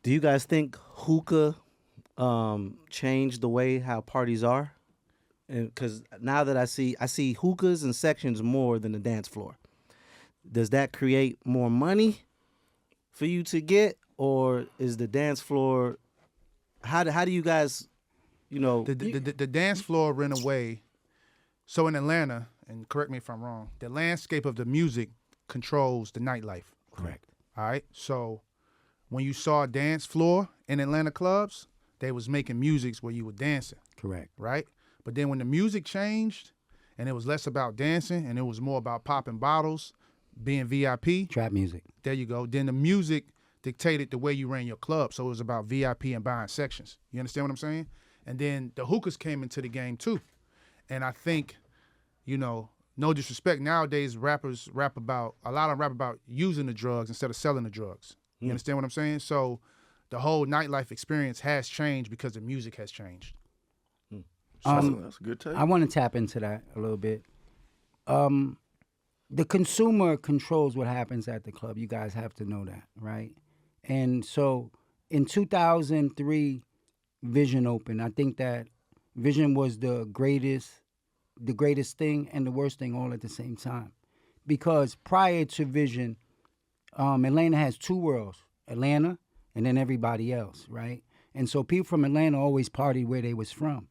Do you guys think hookah changed the way how parties are? And because now that I see hookahs and sections more than the dance floor. Does that create more money for you to get, or is the dance floor? How do you guys, you know? The dance floor ran away. So in Atlanta, and correct me if I'm wrong, the landscape of the music controls the nightlife. Correct. All right. So when you saw a dance floor in Atlanta clubs, they was making musics where you were dancing, Correct. right? But then when the music changed and it was less about dancing and it was more about popping bottles, being VIP, Trap music. there you go. Then the music dictated the way you ran your club. So it was about VIP and buying sections. You understand what I'm saying? And then the hookahs came into the game too. And I think, no disrespect, nowadays rappers rap about, a lot of them rap about using the drugs instead of selling the drugs. You understand what I'm saying? So the whole nightlife experience has changed because the music has changed. That's a good take. I want to tap into that a little bit. The consumer controls what happens at the club. You guys have to know that, right? And so in 2003, Vision opened. I think that Vision was the greatest thing and the worst thing all at the same time. Because prior to Vision, Atlanta has two worlds, Atlanta and then everybody else, right? And so people from Atlanta always partied where they was from.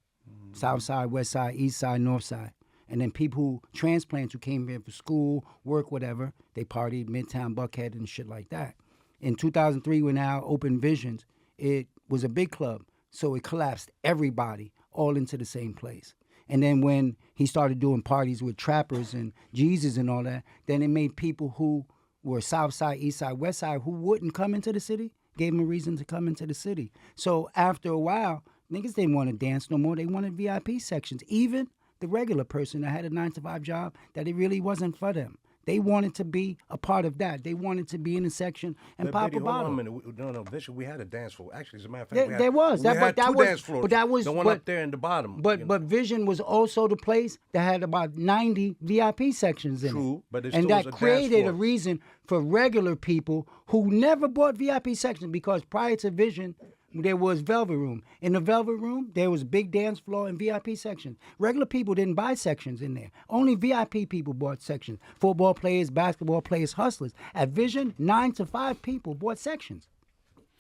South side, west side, east side, north side. And then people who transplants who came here for school, work, whatever, they partied Midtown, Buckhead, and shit like that. In 2003, when our Open Visions, it was a big club, so it collapsed everybody all into the same place. And then when he started doing parties with trappers and Jesus and all that, then it made people who were South Side, East Side, West Side, who wouldn't come into the city, gave them a reason to come into the city. So after a while, niggas didn't want to dance no more. They wanted VIP sections. Even the regular person that had a 9 to 5 job, that it really wasn't for them. They wanted to be a part of that. They wanted to be in a section and pop Betty, a hold on bottle. a minute. No, Bishop, we had a dance floor. Actually, as a matter of fact, There was. we That- had but that two was- dance floors. but that was- the one but- up there in the bottom. But Vision was also the place that had about 90 VIP sections in it. True, but it and still was that a dance created a floor. reason for regular people who never bought VIP sections, because prior to Vision, there was Velvet Room. In the Velvet Room, there was big dance floor and VIP sections. Regular people didn't buy sections in there. Only VIP people bought sections. Football players, basketball players, hustlers. At Vision, 9 to 5 people bought sections.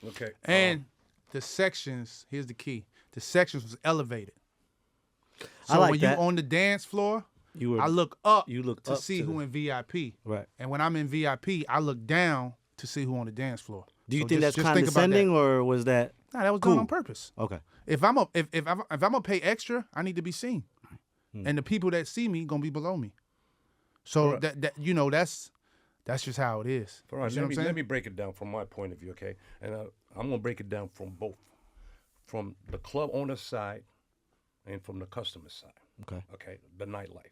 Okay. And the sections, here's the key, the sections was elevated. I So like when that. you on the dance floor, You were- I look up you look to up see to who the- in VIP. Right. And when I'm in VIP, I look down to see who on the dance floor. Do you So think just that's think about that. condescending, or was that? Nah, that was cool? done on purpose. Okay. If I'm gonna pay extra, I need to be seen, and the people that see me gonna be below me. So Correct. that's just how it is. All right, You see what I'm saying? let me break it down from my point of view, okay? And I'm going to break it down from both. From the club owner side and from the customer side. Okay. Okay, the nightlife.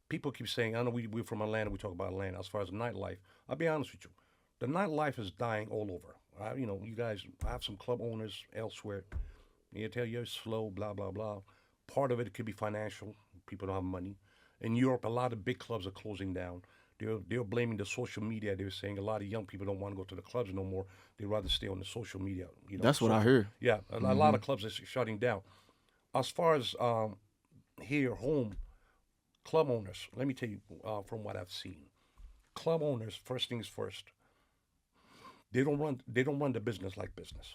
People keep saying, I know we're from Atlanta, we talk about Atlanta. As far as the nightlife, I'll be honest with you. The nightlife is dying all over. You guys, I have some club owners elsewhere. You tell you're slow, blah, blah, blah. Part of it could be financial. People don't have money. In Europe, a lot of big clubs are closing down. They're blaming the social media. They're saying a lot of young people don't want to go to the clubs no more. They rather stay on the social media. That's what I heard. Yeah, a lot of clubs are shutting down. As far as here home, club owners. Let me tell you from what I've seen. Club owners, first things first. They don't run the business like business,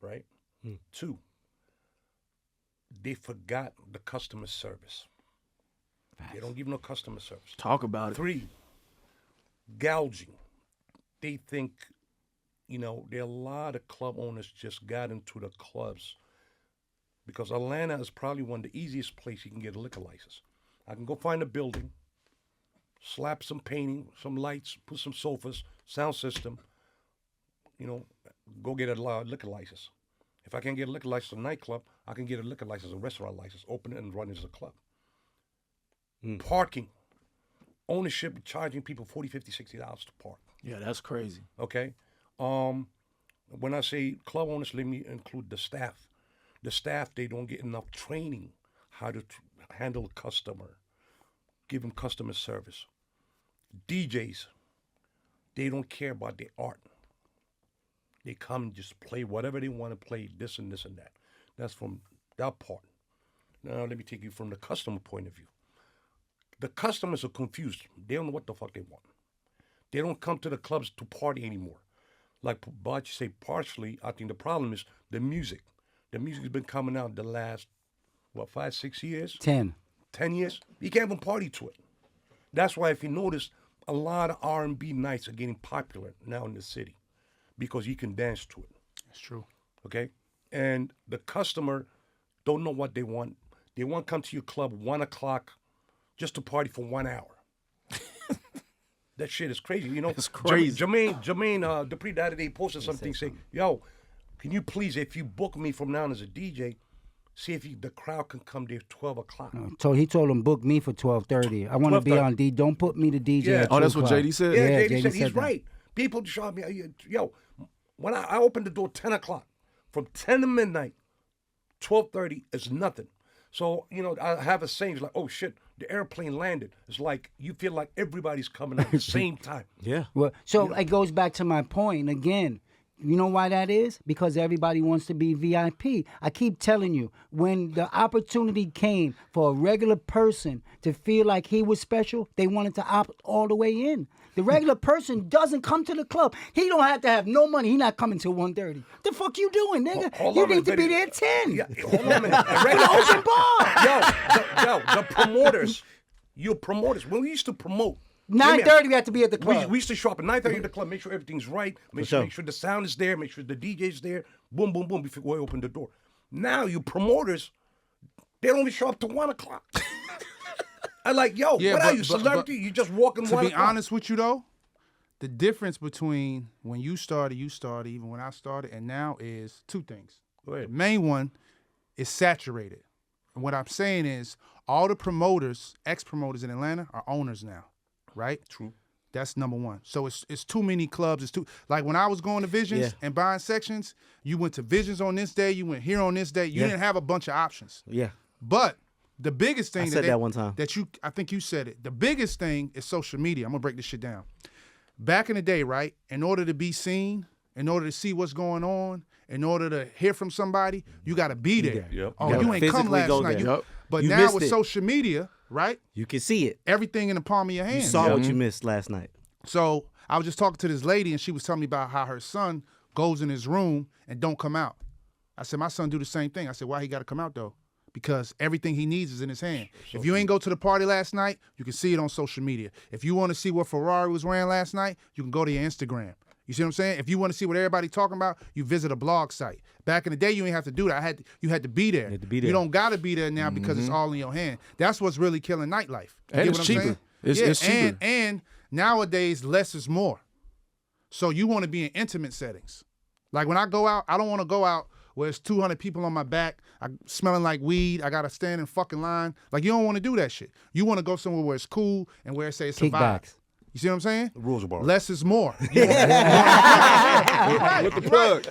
right? 2, they forgot the customer service. They don't give no customer service. Talk about it. 3, gouging. They think, there are a lot of club owners just got into the clubs because Atlanta is probably one of the easiest places you can get a liquor license. I can go find a building, slap some painting, some lights, put some sofas, sound system, go get a liquor license. If I can't get a liquor license at a nightclub, I can get a liquor license, a restaurant license, open it and run it as a club. Parking. Ownership charging people $40, $50, $60 to park. Yeah, that's crazy. Okay? When I say club owners, let me include the staff. The staff, they don't get enough training how to handle a customer, give them customer service. DJs, they don't care about their art. They come and just play whatever they want to play, this and this and that. That's from that part. Now let me take you from the customer point of view. The customers are confused. They don't know what the fuck they want. They don't come to the clubs to party anymore. Like Bocce say, partially, I think the problem is the music. The music has been coming out the last, 5, 6 years? 10. 10 years? You can't even party to it. That's why if you notice, a lot of R&B nights are getting popular now in the city because you can dance to it. That's true. Okay? And the customer don't know what they want. They want to come to your club 1 o'clock just to party for 1 hour. That shit is crazy. You know, It's crazy. Jermaine, Dupree the other day posted something saying, yo, can you please, if you book me from now on as a DJ, see if the crowd can come there 12 o'clock. So he told him, book me for 12:30. I want to be 12:30. on D. Don't put me to DJ. Yeah. At Oh, 2 that's what o'clock. JD said? Yeah, Yeah, JD JD said said he's that. right. People shot me, yo, when I opened the door 10 o'clock, from 10 to midnight, 12:30 is nothing. So, you know, I have a saying, it's like, oh shit, the airplane landed. It's like, you feel like everybody's coming at the same time. Yeah. Well, so it goes back to my point again. You know why that is? Because everybody wants to be VIP. I keep telling you, when the opportunity came for a regular person to feel like he was special, they wanted to opt all the way in. The regular person doesn't come to the club. He don't have to have no money. He not coming till 1:30. The fuck you doing, nigga? Hold You on a need to be minute. there 10. Yeah, hold on a minute. A regular Open bar. the promoters, you promoters, when we used to promote, 9:30 we have to be at the club. we used to show up at 9:30 at the club, make sure everything's right, make sure. sure the sound is there, make sure the DJ's there, boom, boom, boom, before we open the door. Now you promoters, they don't even show up to 1 o'clock. I'm like, yo, Yeah, what but- are you, but- celebrity? You just walking To 1 be o'clock. honest with you, though, the difference between when you started, even when I started, and now is two things. Go ahead. The main one is saturated. And what I'm saying is all the promoters, ex-promoters in Atlanta are owners now, right? True. That's number one. So it's too many clubs. It's too, like when I was going to Visions Yeah. and buying sections, you went to Visions on this day, you went here on this day. You Yeah. didn't have a bunch of options. Yeah. But the biggest thing I said that one time. I think you said it. The biggest thing is social media. I'm gonna break this shit down. Back in the day, right? In order to be seen, in order to see what's going on, in order to hear from somebody, you got to be there. Yep. Oh, You you gotta ain't come physically last go night. there. Yep. But You now missed with it. social media, right? You can see it. Everything in the palm of your hand. You saw what you missed last night. So I was just talking to this lady, and she was telling me about how her son goes in his room and don't come out. I said, my son do the same thing. I said, why he got to come out though? Because everything he needs is in his hand. If you ain't go to the party last night, you can see it on social media. If you want to see what Ferrari was wearing last night, you can go to your Instagram. You see what I'm saying? If you want to see what everybody talking about, you visit a blog site. Back in the day, you ain't have to do that. You had to be there. You had to be You there. don't got to be there now because it's all in your hand. That's what's really killing nightlife. You And get it's what I'm cheaper. saying? It's cheaper. And nowadays, less is more. So you want to be in intimate settings. Like when I go out, I don't want to go out where it's 200 people on my back, I'm smelling like weed, I got to stand in fucking line. Like you don't want to do that shit. You want to go somewhere where it's cool and where it says it's a vibe. Kickbacks. You see what I'm saying? The rules of bar. Less is more. With the plug.